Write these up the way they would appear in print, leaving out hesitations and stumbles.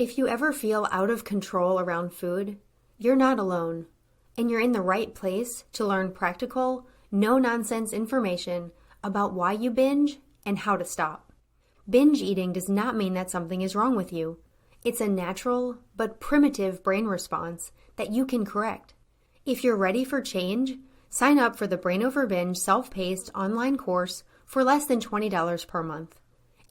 If you ever feel out of control around food, you're not alone, and you're in the right place to learn practical, no-nonsense information about why you binge and how to stop. Binge eating does not mean that something is wrong with you. It's a natural but primitive brain response that you can correct. If you're ready for change, sign up for the Brain Over Binge self-paced online course for less than $20 per month.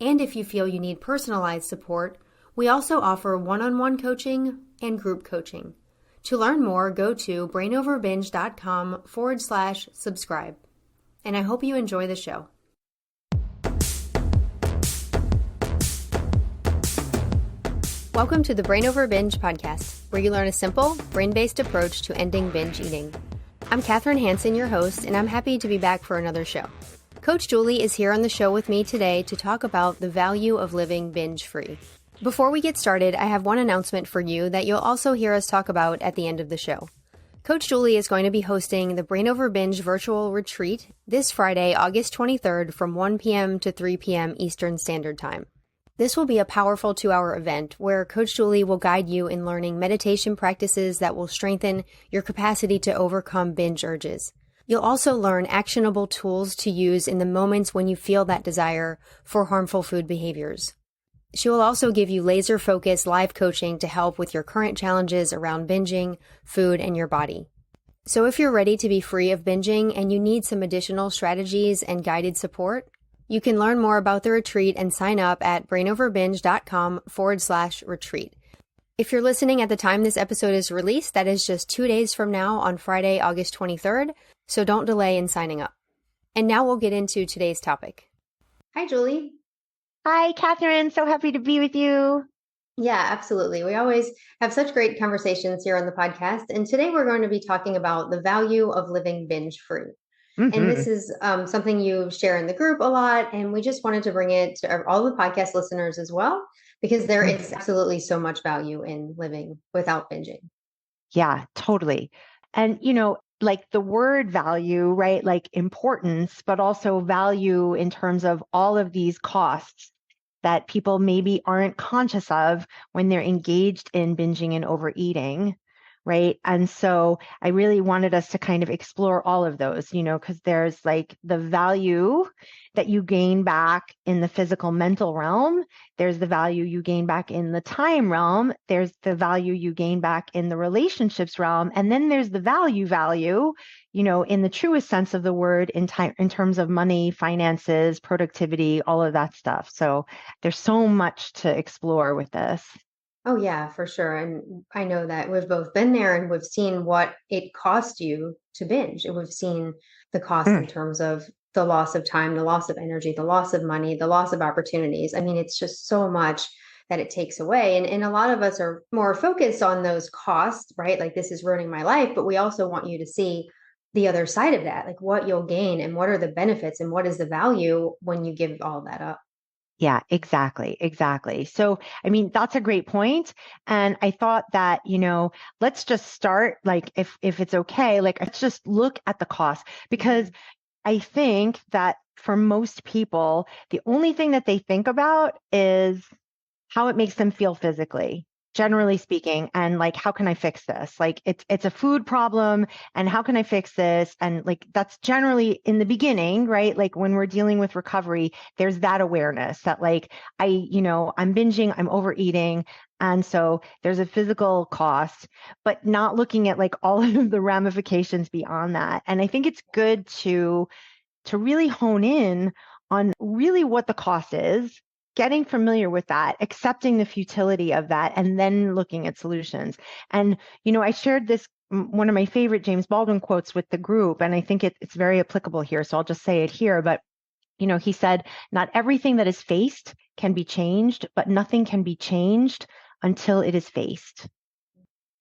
And if you feel you need personalized support, we also offer one-on-one coaching and group coaching. To learn more, go to brainoverbinge.com/subscribe. And I hope you enjoy the show. Welcome to the Brain Over Binge podcast, where you learn a simple, brain-based approach to ending binge eating. I'm Kathryn Hansen, your host, and I'm happy to be back for another show. Coach Julie is here on the show with me today to talk about the value of living binge-free. Before we get started, I have one announcement for you that you'll also hear us talk about at the end of the show. Coach Julie is going to be hosting the Brain Over Binge virtual retreat this Friday, August 23rd from 1 p.m. to 3 p.m. Eastern Standard Time. This will be a powerful 2-hour event where Coach Julie will guide you in learning meditation practices that will strengthen your capacity to overcome binge urges. You'll also learn actionable tools to use in the moments when you feel that desire for harmful food behaviors. She will also give you laser-focused live coaching to help with your current challenges around binging, food, and your body. So if you're ready to be free of binging and you need some additional strategies and guided support, you can learn more about the retreat and sign up at brainoverbinge.com/retreat. If you're listening at the time this episode is released, that is just 2 days from now on Friday, August 23rd, so don't delay in signing up. And now we'll get into today's topic. Hi, Julie. Hi, Kathryn. So happy to be with you. Yeah, absolutely. We always have such great conversations here on the podcast. And today we're going to be talking about the value of living binge-free. And this is something you share in the group a lot. And we just wanted to bring it to all the podcast listeners as well, because there is absolutely so much value in living without binging. Yeah, totally. And, like the word value, right? Like importance, but also value in terms of all of these costs that people maybe aren't conscious of when they're engaged in binging and overeating, right? And so I really wanted us to kind of explore all of those, because there's like the value that you gain back in the physical mental realm. There's the value you gain back in the time realm. There's the value you gain back in the relationships realm. And then there's the value, in the truest sense of the word in time, in terms of money, finances, productivity, all of that stuff. So there's so much to explore with this. Oh, yeah, for sure. And I know that we've both been there and we've seen what it cost you to binge. And we've seen the cost in terms of the loss of time, the loss of energy, the loss of money, the loss of opportunities. I mean, it's just so much that it takes away. And a lot of us are more focused on those costs, right? Like, this is ruining my life. But we also want you to see the other side of that, like what you'll gain and what are the benefits and what is the value when you give all that up. Yeah, exactly. So, I mean, that's a great point. And I thought that, let's just start, like, if it's okay, like, let's just look at the cost, because I think that for most people, the only thing that they think about is how it makes them feel physically, generally speaking, and like, how can I fix this? Like, it's a food problem, and how can I fix this? And like, that's generally in the beginning, right? Like, when we're dealing with recovery, there's that awareness that like, I'm binging, I'm overeating. And so there's a physical cost, but not looking at like all of the ramifications beyond that. And I think it's good to really hone in on really what the cost is, getting familiar with that, accepting the futility of that, and then looking at solutions. And, I shared this, one of my favorite James Baldwin quotes with the group, and I think it's very applicable here. So I'll just say it here. But, he said, not everything that is faced can be changed, but nothing can be changed until it is faced.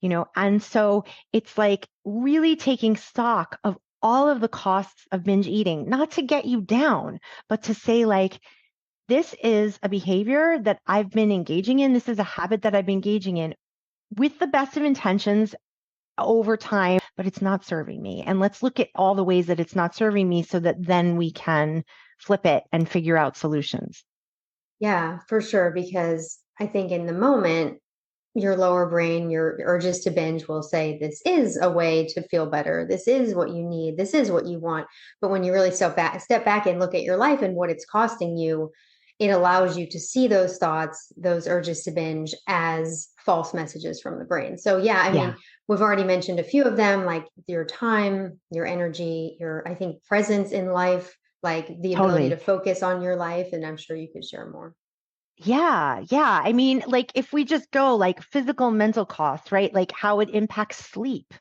And so it's like really taking stock of all of the costs of binge eating, not to get you down, but to say like, this is a behavior that I've been engaging in. This is a habit that I've been engaging in with the best of intentions over time, but it's not serving me. And let's look at all the ways that it's not serving me so that then we can flip it and figure out solutions. Yeah, for sure. Because I think in the moment, your lower brain, your urges to binge will say, this is a way to feel better. This is what you need. This is what you want. But when you really step back and look at your life and what it's costing you, it allows you to see those thoughts, those urges to binge as false messages from the brain. So yeah, I mean, Yeah, we've already mentioned a few of them, like your time, your energy, your, I think, presence in life, like the ability to totally. focus on your life. And I'm sure you could share more. Yeah, yeah. I mean, like if we just go like physical, mental costs, right? Like how it impacts sleep,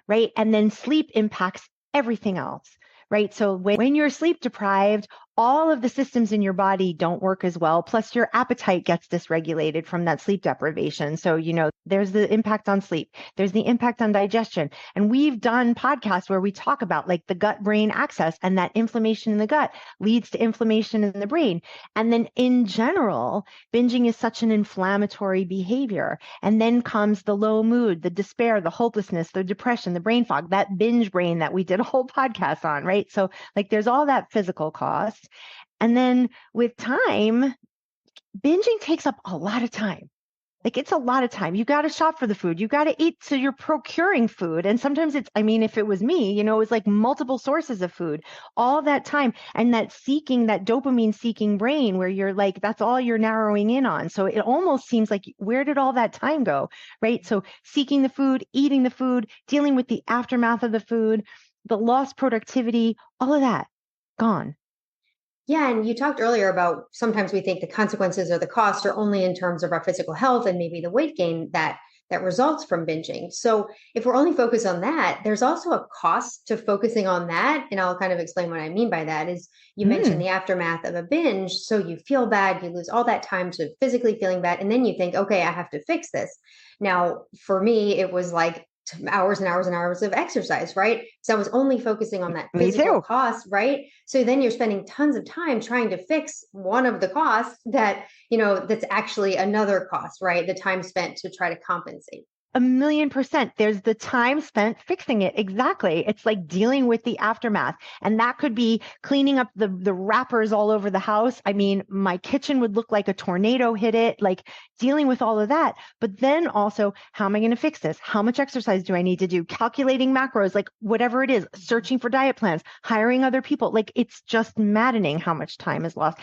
right? And then sleep impacts everything else, right? So when you're sleep deprived, all of the systems in your body don't work as well. Plus, your appetite gets dysregulated from that sleep deprivation. So, there's the impact on sleep, there's the impact on digestion. And we've done podcasts where we talk about like the gut brain axis, and that inflammation in the gut leads to inflammation in the brain. And then in general, binging is such an inflammatory behavior. And then comes the low mood, the despair, the hopelessness, the depression, the brain fog, that binge brain that we did a whole podcast on, right? So, like, there's all that physical cost. And then with time, binging takes up a lot of time. Like it's a lot of time. You got to shop for the food. You got to eat. So you're procuring food. And sometimes I mean, if it was me, it was like multiple sources of food, all that time. And that dopamine seeking brain where you're like, that's all you're narrowing in on. So it almost seems like, where did all that time go? Right. So seeking the food, eating the food, dealing with the aftermath of the food, the lost productivity, all of that gone. Yeah, and you talked earlier about sometimes we think the consequences or the cost are only in terms of our physical health and maybe the weight gain that results from binging. So if we're only focused on that, there's also a cost to focusing on that. And I'll kind of explain what I mean by that is you mentioned Mm, the aftermath of a binge. So you feel bad, you lose all that time to physically feeling bad, and then you think, okay, I have to fix this. Now, for me, it was like hours and hours and hours of exercise, right? So I was only focusing on that me physical too. cost, right? So then you're spending tons of time trying to fix one of the costs that's actually another cost, right? The time spent to try to compensate. 1,000,000%. There's the time spent fixing it. Exactly. It's like dealing with the aftermath. And that could be cleaning up the wrappers all over the house. I mean, my kitchen would look like a tornado hit it, like dealing with all of that. But then also, how am I going to fix this? How much exercise do I need to do? Calculating macros, like whatever it is, searching for diet plans, hiring other people. Like it's just maddening how much time is lost.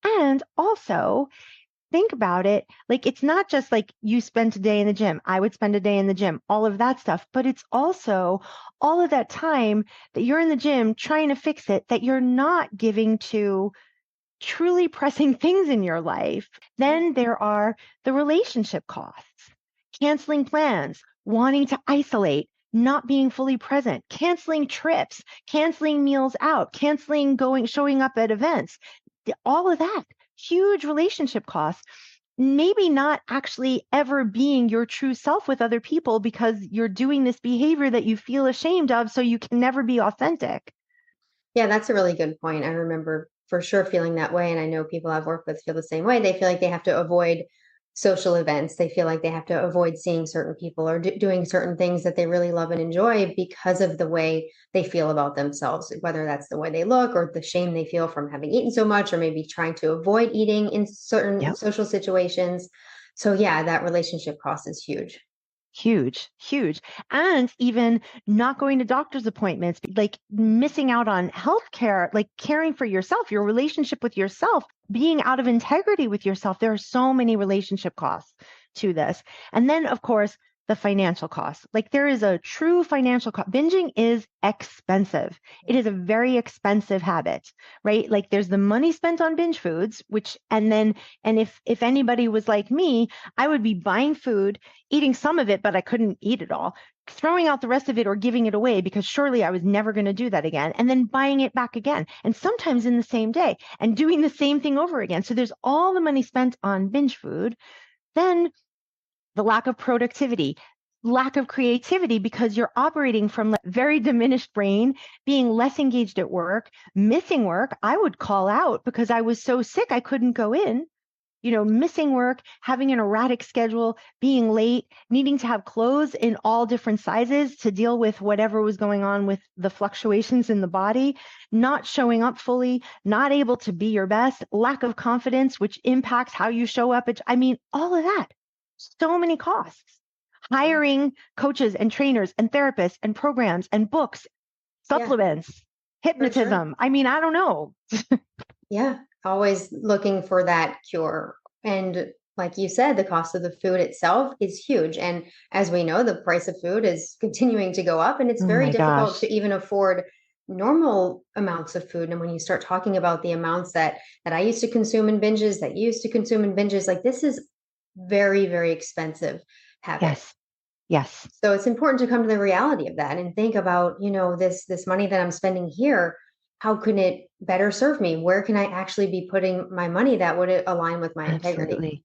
And also, think about it, like it's not just like you spent a day in the gym, I would spend a day in the gym, all of that stuff, but it's also all of that time that you're in the gym trying to fix it that you're not giving to truly pressing things in your life. Yeah. Then there are the relationship costs, canceling plans, wanting to isolate, not being fully present, canceling trips, canceling meals out, showing up at events, all of that, huge relationship costs. Maybe not actually ever being your true self with other people because you're doing this behavior that you feel ashamed of, so you can never be authentic. Yeah, that's a really good point. I remember for sure feeling that way. And I know people I've worked with feel the same way. They feel like they have to avoid social events. They feel like they have to avoid seeing certain people or doing certain things that they really love and enjoy because of the way they feel about themselves, whether that's the way they look or the shame they feel from having eaten so much, or maybe trying to avoid eating in certain Yep. social situations. So, yeah, that relationship cost is huge. Huge, huge. And even not going to doctor's appointments, like missing out on healthcare, like caring for yourself, your relationship with yourself, being out of integrity with yourself. There are so many relationship costs to this. And then, of course, the financial costs. Like there is a true financial cost. Binging is expensive. It is a very expensive habit, right? Like there's the money spent on binge foods, and if anybody was like me, I would be buying food, eating some of it, but I couldn't eat it all, throwing out the rest of it or giving it away because surely I was never going to do that again, and then buying it back again, and sometimes in the same day, and doing the same thing over again. So there's all the money spent on binge food. Then the lack of productivity, lack of creativity because you're operating from a very diminished brain, being less engaged at work, missing work. I would call out because I was so sick I couldn't go in, missing work, having an erratic schedule, being late, needing to have clothes in all different sizes to deal with whatever was going on with the fluctuations in the body, not showing up fully, not able to be your best, lack of confidence, which impacts how you show up. I mean, all of that. So many costs. Hiring coaches and trainers and therapists and programs and books, Yeah, supplements, for sure. hypnotism. I mean, I don't know. Yeah, always looking for that cure. And like you said, the cost of the food itself is huge. And as we know, the price of food is continuing to go up, and it's Oh very my difficult gosh. to even afford normal amounts of food. And when you start talking about the amounts that I used to consume in binges, that you used to consume in binges, like this is very, very expensive habit. Yes. Yes. So it's important to come to the reality of that and think about, this money that I'm spending here, how can it better serve me? Where can I actually be putting my money that would align with my integrity? Absolutely.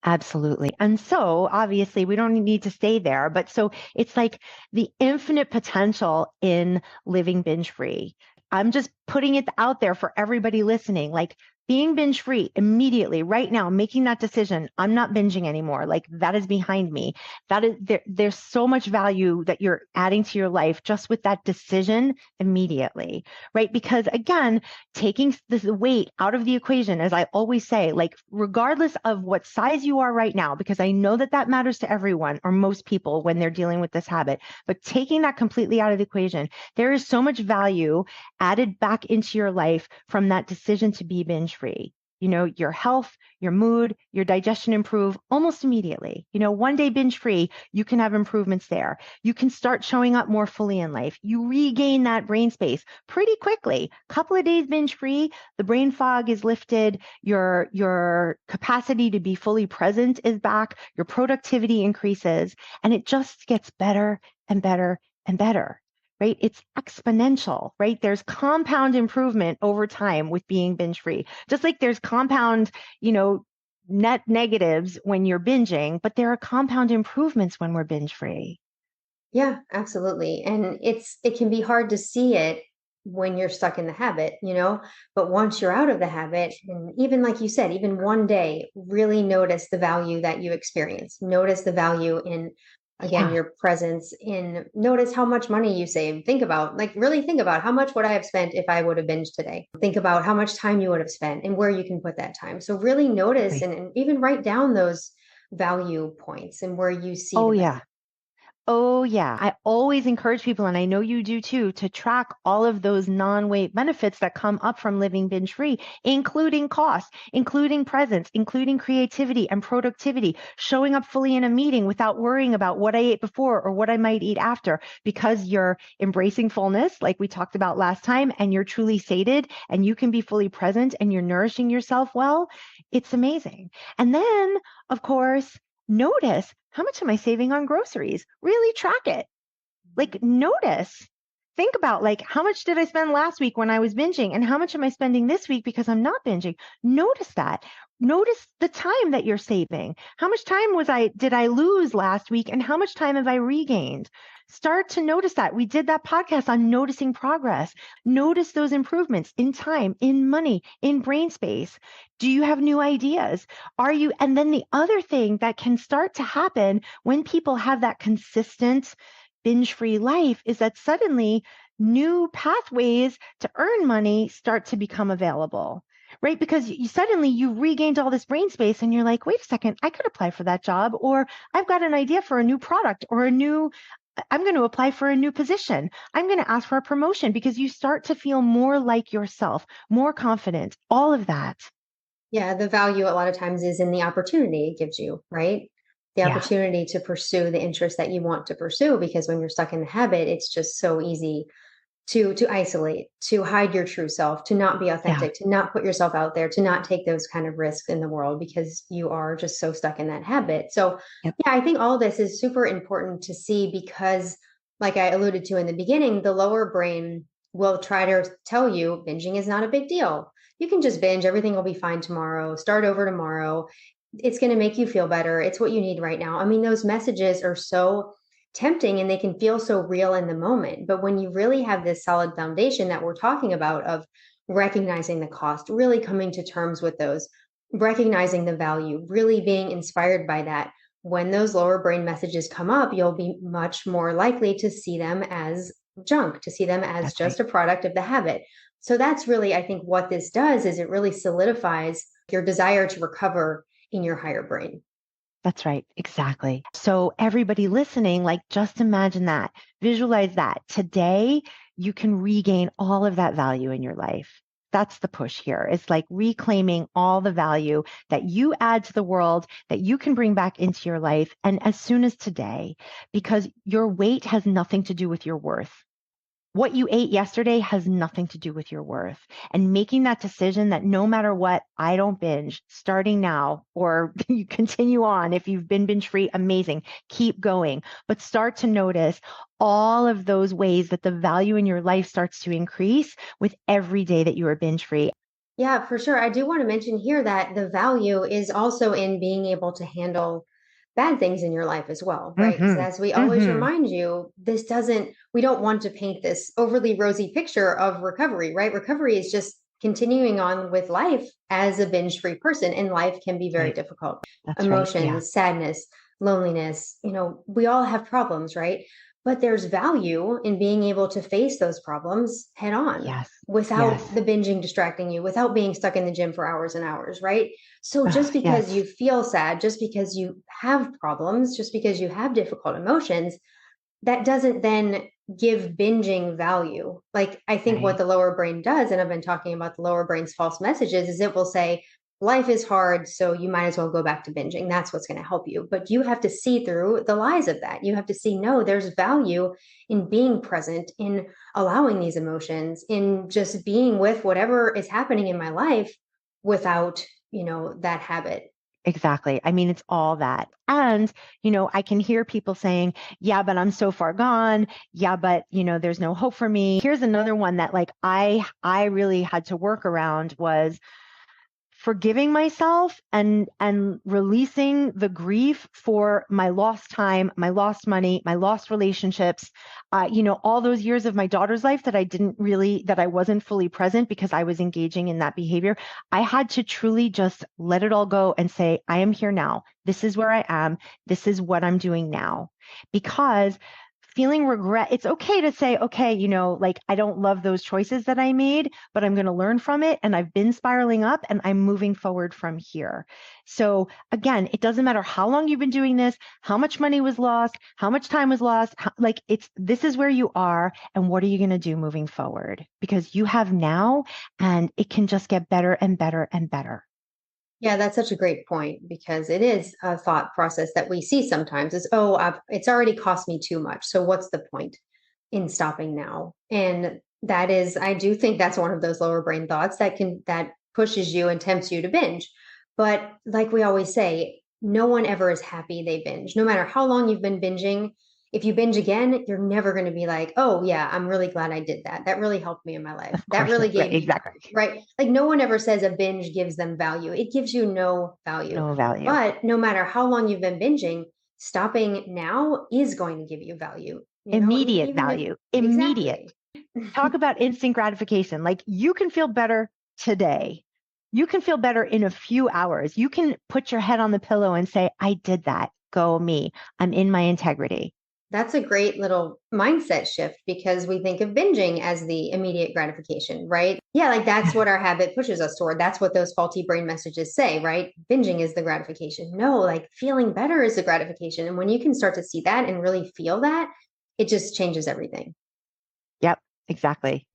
Absolutely. And so obviously we don't need to stay there, but so it's like the infinite potential in living binge free. I'm just putting it out there for everybody listening. Like being binge free immediately right now, making that decision. I'm not binging anymore. Like that is behind me. That is there's so much value that you're adding to your life just with that decision immediately, right? Because again, taking the weight out of the equation, as I always say, like regardless of what size you are right now, because I know that that matters to everyone or most people when they're dealing with this habit, but taking that completely out of the equation, there is so much value added back into your life from that decision to be binge free. Your health, your mood, your digestion improve almost immediately. One day binge free, you can have improvements there. You can start showing up more fully in life. You regain that brain space pretty quickly. Couple of days binge free, the brain fog is lifted, your capacity to be fully present is back, your productivity increases, and it just gets better and better and better. Right? It's exponential, right? There's compound improvement over time with being binge free. Just like there's compound, net negatives when you're binging, but there are compound improvements when we're binge free. Yeah, absolutely. And it can be hard to see it when you're stuck in the habit, but once you're out of the habit, and even like you said, even one day, really notice the value that you experience. Notice the value in, again, Yeah, your presence, in notice how much money you save. Really think about how much would I have spent if I would have binged today. Think about how much time you would have spent and where you can put that time. So really notice exactly. and even write down those value points and where you see Oh the yeah. Oh, yeah. I always encourage people, and I know you do too, to track all of those non-weight benefits that come up from living binge free, including cost, including presence, including creativity and productivity, showing up fully in a meeting without worrying about what I ate before or what I might eat after, because you're embracing fullness, like we talked about last time, and you're truly sated and you can be fully present and you're nourishing yourself well. It's amazing. And then, of course, notice how much am I saving on groceries? Really track it. Like notice. Think about like how much did I spend last week when I was binging and how much am I spending this week because I'm not binging? Notice that. Notice the time that you're saving. How much time did I lose last week and how much time have I regained? Start to notice that. We did that podcast on noticing progress. Notice those improvements in time, in money, in brain space. Do you have new ideas? And then the other thing that can start to happen when people have that consistent binge-free life is that suddenly new pathways to earn money start to become available, right? Because suddenly you've regained all this brain space and you're like, wait a second, I could apply for that job, or I've got an idea for a new product or I'm going to apply for a new position. I'm going to ask for a promotion because you start to feel more like yourself, more confident, all of that. Yeah, the value a lot of times is in the opportunity it gives you, right? The Yeah, opportunity to pursue the interest that you want to pursue, because when you're stuck in the habit, it's just so easy to isolate, to hide your true self, to not be yeah, authentic, to not put yourself out there, to not take those kind of risks in the world because you are just so stuck in that habit. So, yep, yeah, I think all this is super important to see because, like I alluded to in the beginning, the lower brain will try to tell you binging is not a big deal. You can just binge, everything will be fine tomorrow, start over tomorrow. It's going to make you feel better. It's what you need right now. I mean, those messages are so tempting and they can feel so real in the moment. But when you really have this solid foundation that we're talking about of recognizing the cost, really coming to terms with those, recognizing the value, really being inspired by that, when those lower brain messages come up, you'll be much more likely to see them as junk, to see them as that's right. just a product of the habit. So that's really, I think, what this does is it really solidifies your desire to recover in your higher brain. That's right. Exactly. So everybody listening, like just imagine that, visualize that. Today, you can regain all of that value in your life. That's the push here. It's like reclaiming all the value that you add to the world that you can bring back into your life. And as soon as today, because your weight has nothing to do with your worth. What you ate yesterday has nothing to do with your worth. And making that decision that no matter what, I don't binge starting now, or you continue on. If you've been binge free, amazing. Keep going, but start to notice all of those ways that the value in your life starts to increase with every day that you are binge free. Yeah, for sure. I do want to mention here that the value is also in being able to handle bad things in your life as well, right? Because Mm-hmm. as we always Mm-hmm. remind you, we don't want to paint this overly rosy picture of recovery, right? Recovery is just continuing on with life as a binge-free person, and life can be very Right. difficult. That's right. Yeah. Emotions, sadness, loneliness, we all have problems, right? But there's value in being able to face those problems head on Yes. without Yes. the binging distracting you, without being stuck in the gym for hours and hours, right? So Oh, just because yes. you feel sad, just because you have problems, just because you have difficult emotions, that doesn't then give binging value. Like, I think what Right. the lower brain does, and I've been talking about the lower brain's false messages, is it will say, life is hard, so you might as well go back to binging. That's what's going to help you. But you have to see through the lies of that. You have to see, no, there's value in being present, in allowing these emotions, in just being with whatever is happening in my life without, that habit. Exactly. I mean, it's all that. And, I can hear people saying, yeah, but I'm so far gone. Yeah, but, there's no hope for me. Here's another one that like I really had to work around was forgiving myself and releasing the grief for my lost time, my lost money, my lost relationships, all those years of my daughter's life that I wasn't fully present because I was engaging in that behavior. I had to truly just let it all go and say, I am here now. This is where I am. This is what I'm doing now. Because feeling regret, it's okay to say, okay, like I don't love those choices that I made, but I'm going to learn from it. And I've been spiraling up and I'm moving forward from here. So again, it doesn't matter how long you've been doing this, how much money was lost, how much time was lost. This is where you are. And what are you going to do moving forward? Because you have now and it can just get better and better and better. Yeah, that's such a great point, because it is a thought process that we see sometimes is, oh, it's already cost me too much. So what's the point in stopping now? And that is, I do think that's one of those lower brain thoughts that pushes you and tempts you to binge. But like we always say, no one ever is happy they binge. No matter how long you've been binging, if you binge again, you're never going to be like, oh, yeah, I'm really glad I did that. That really helped me in my life. Of That course really not. Right. gave me, Exactly. right? Like, no one ever says a binge gives them value. It gives you no value. No value. But no matter how long you've been binging, stopping now is going to give you value. Immediate Even if, value. Immediate. exactly. Talk about instant gratification. Like you can feel better today. You can feel better in a few hours. You can put your head on the pillow and say, I did that. Go me. I'm in my integrity. That's a great little mindset shift, because we think of binging as the immediate gratification, right? Yeah, like that's what our habit pushes us toward. That's what those faulty brain messages say, right? Binging is the gratification. No, like feeling better is the gratification. And when you can start to see that and really feel that, it just changes everything. Yep, exactly.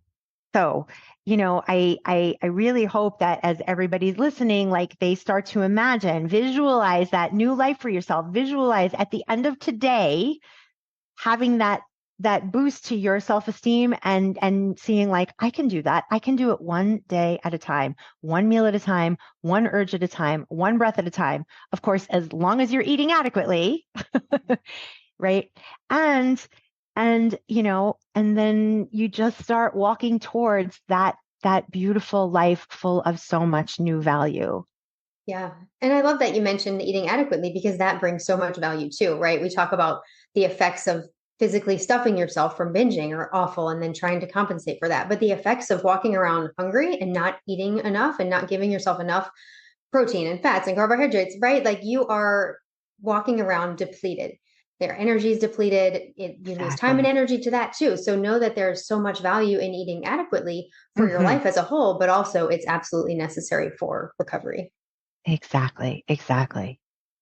So, I really hope that as everybody's listening, like they start to imagine, visualize that new life for yourself, visualize at the end of today, having that boost to your self-esteem and seeing like I can do that. I can do it one day at a time, one meal at a time, one urge at a time, one breath at a time. Of course, as long as you're eating adequately, right? And and then you just start walking towards that beautiful life full of so much new value. Yeah. And I love that you mentioned eating adequately, because that brings so much value too, right? We talk about the effects of physically stuffing yourself from binging are awful, and then trying to compensate for that. But the effects of walking around hungry and not eating enough and not giving yourself enough protein and fats and carbohydrates, right? Like you are walking around depleted. Their energy is depleted. You lose time and Exactly. energy to that too. So know that there's so much value in eating adequately for your Hmm. life as a whole, but also it's absolutely necessary for recovery. Exactly. Exactly.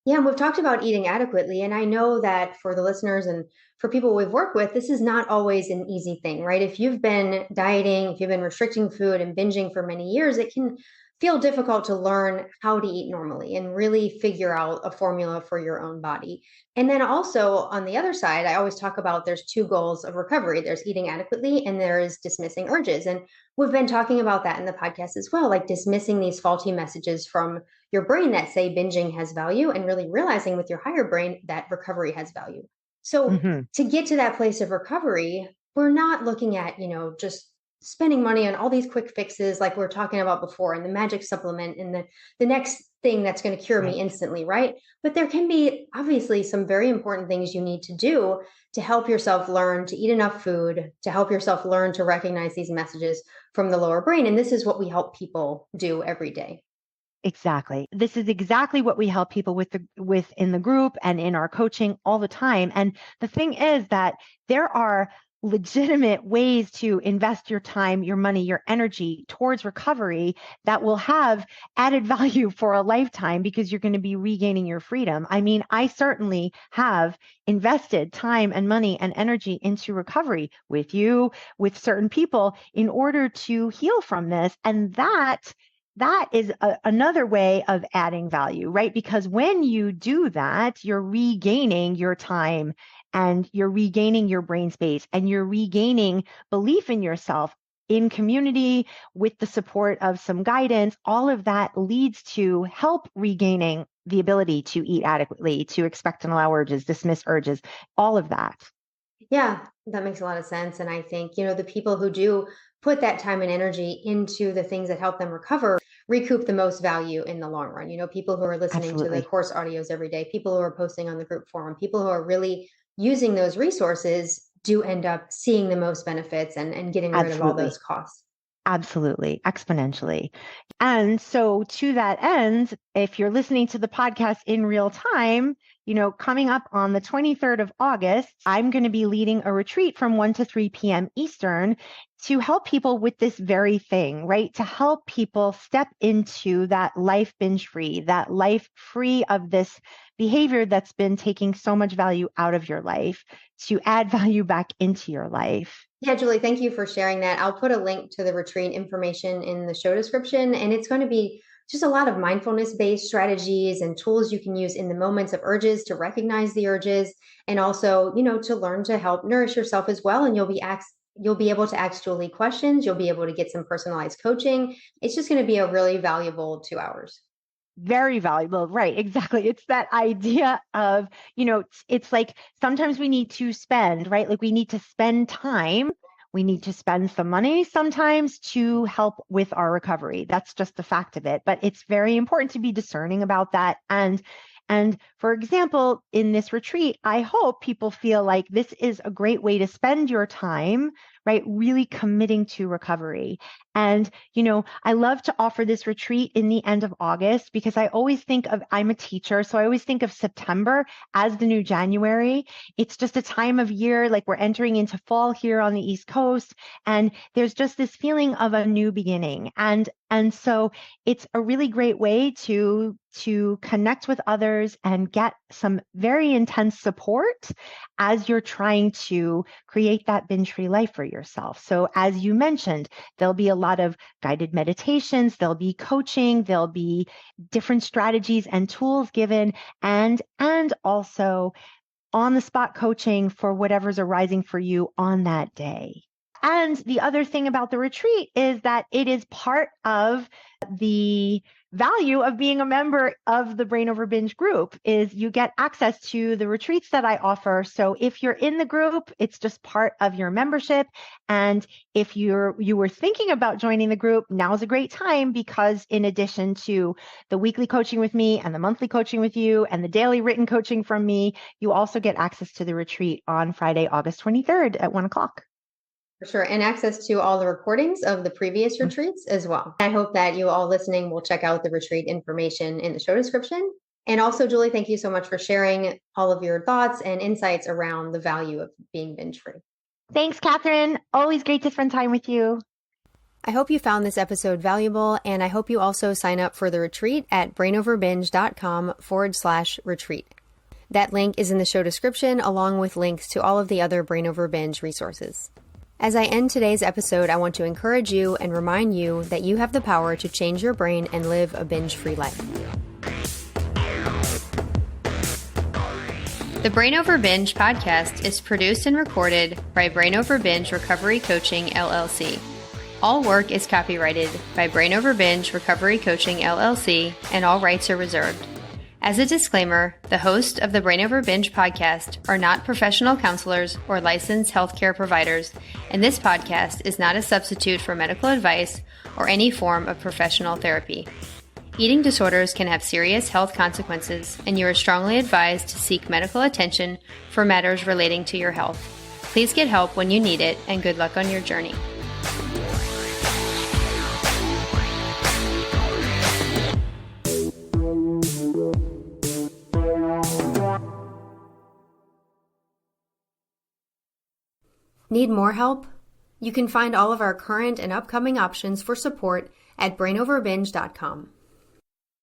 Yeah, and we've talked about eating adequately. And I know that for the listeners and for people we've worked with, this is not always an easy thing, right? If you've been dieting, if you've been restricting food and binging for many years, it can feel difficult to learn how to eat normally and really figure out a formula for your own body. And then also on the other side, I always talk about there's two goals of recovery. There's eating adequately and there is dismissing urges. And we've been talking about that in the podcast as well, like dismissing these faulty messages from your brain that say binging has value and really realizing with your higher brain that recovery has value. So Hmm. to get to that place of recovery, we're not looking at, just spending money on all these quick fixes like we are talking about before and the magic supplement and the next thing that's going to cure me Right. instantly, right? But there can be obviously some very important things you need to do to help yourself learn to eat enough food, to help yourself learn to recognize these messages from the lower brain. And this is what we help people do every day. Exactly. This is exactly what we help people with in the group and in our coaching all the time. And the thing is that there are legitimate ways to invest your time, your money, your energy towards recovery that will have added value for a lifetime because you're going to be regaining your freedom. I mean, I certainly have invested time and money and energy into recovery with you, with certain people in order to heal from this. And that is another way of adding value, right? Because when you do that, you're regaining your time and you're regaining your brain space and you're regaining belief in yourself in community with the support of some guidance. All of that leads to help regaining the ability to eat adequately, to expect and allow urges, dismiss urges, all of that. Yeah, that makes a lot of sense. And I think, the people who do put that time and energy into the things that help them recover recoup the most value in the long run. People who are listening to the Absolutely. course audios every day, people who are posting on the group forum, people who are really using those resources do end up seeing the most benefits and getting rid of all those Absolutely. costs. Absolutely, exponentially. And so, to that end, if you're listening to the podcast in real time, coming up on the 23rd of August, I'm going to be leading a retreat from 1 to 3 p.m. Eastern to help people with this very thing, right? To help people step into that life binge free, that life free of this behavior that's been taking so much value out of your life, to add value back into your life. Yeah, Julie, thank you for sharing that. I'll put a link to the retreat information in the show description, and it's going to be just a lot of mindfulness-based strategies and tools you can use in the moments of urges to recognize the urges, and also, to learn to help nourish yourself as well. And you'll be able to ask Julie questions. You'll be able to get some personalized coaching. It's just going to be a really valuable 2 hours. Very valuable. Right. Exactly. It's that idea of, it's like sometimes we need to spend, right? Like we need to spend time. We need to spend some money sometimes to help with our recovery. That's just the fact of it. But it's very important to be discerning about that. And for example, in this retreat, I hope people feel like this is a great way to spend your time, right? Really committing to recovery. And, I love to offer this retreat in the end of August because I'm a teacher. So I always think of September as the new January. It's just a time of year, like we're entering into fall here on the East Coast. And there's just this feeling of a new beginning. And so it's a really great way to connect with others and get some very intense support as you're trying to create that binge-free life for yourself. So as you mentioned, there'll be a lot of guided meditations, there'll be coaching, there'll be different strategies and tools given, and also on the spot coaching for whatever's arising for you on that day. And the other thing about the retreat is that it is part of the value of being a member of the Brain Over Binge group is you get access to the retreats that I offer. So if you're in the group, it's just part of your membership. And if you were thinking about joining the group, now's a great time because in addition to the weekly coaching with me and the monthly coaching with you and the daily written coaching from me, you also get access to the retreat on Friday, August 23rd at 1:00. For sure. And access to all the recordings of the previous retreats as well. I hope that you all listening will check out the retreat information in the show description. And also, Julie, thank you so much for sharing all of your thoughts and insights around the value of being binge free. Thanks, Kathryn. Always great to spend time with you. I hope you found this episode valuable, and I hope you also sign up for the retreat at brainoverbinge.com/retreat. That link is in the show description, along with links to all of the other Brain Over Binge resources. As I end today's episode, I want to encourage you and remind you that you have the power to change your brain and live a binge-free life. The Brain Over Binge podcast is produced and recorded by Brain Over Binge Recovery Coaching, LLC. All work is copyrighted by Brain Over Binge Recovery Coaching, LLC, and all rights are reserved. As a disclaimer, the hosts of the Brain Over Binge podcast are not professional counselors or licensed healthcare providers, and this podcast is not a substitute for medical advice or any form of professional therapy. Eating disorders can have serious health consequences, and you are strongly advised to seek medical attention for matters relating to your health. Please get help when you need it, and good luck on your journey. Need more help? You can find all of our current and upcoming options for support at brainoverbinge.com.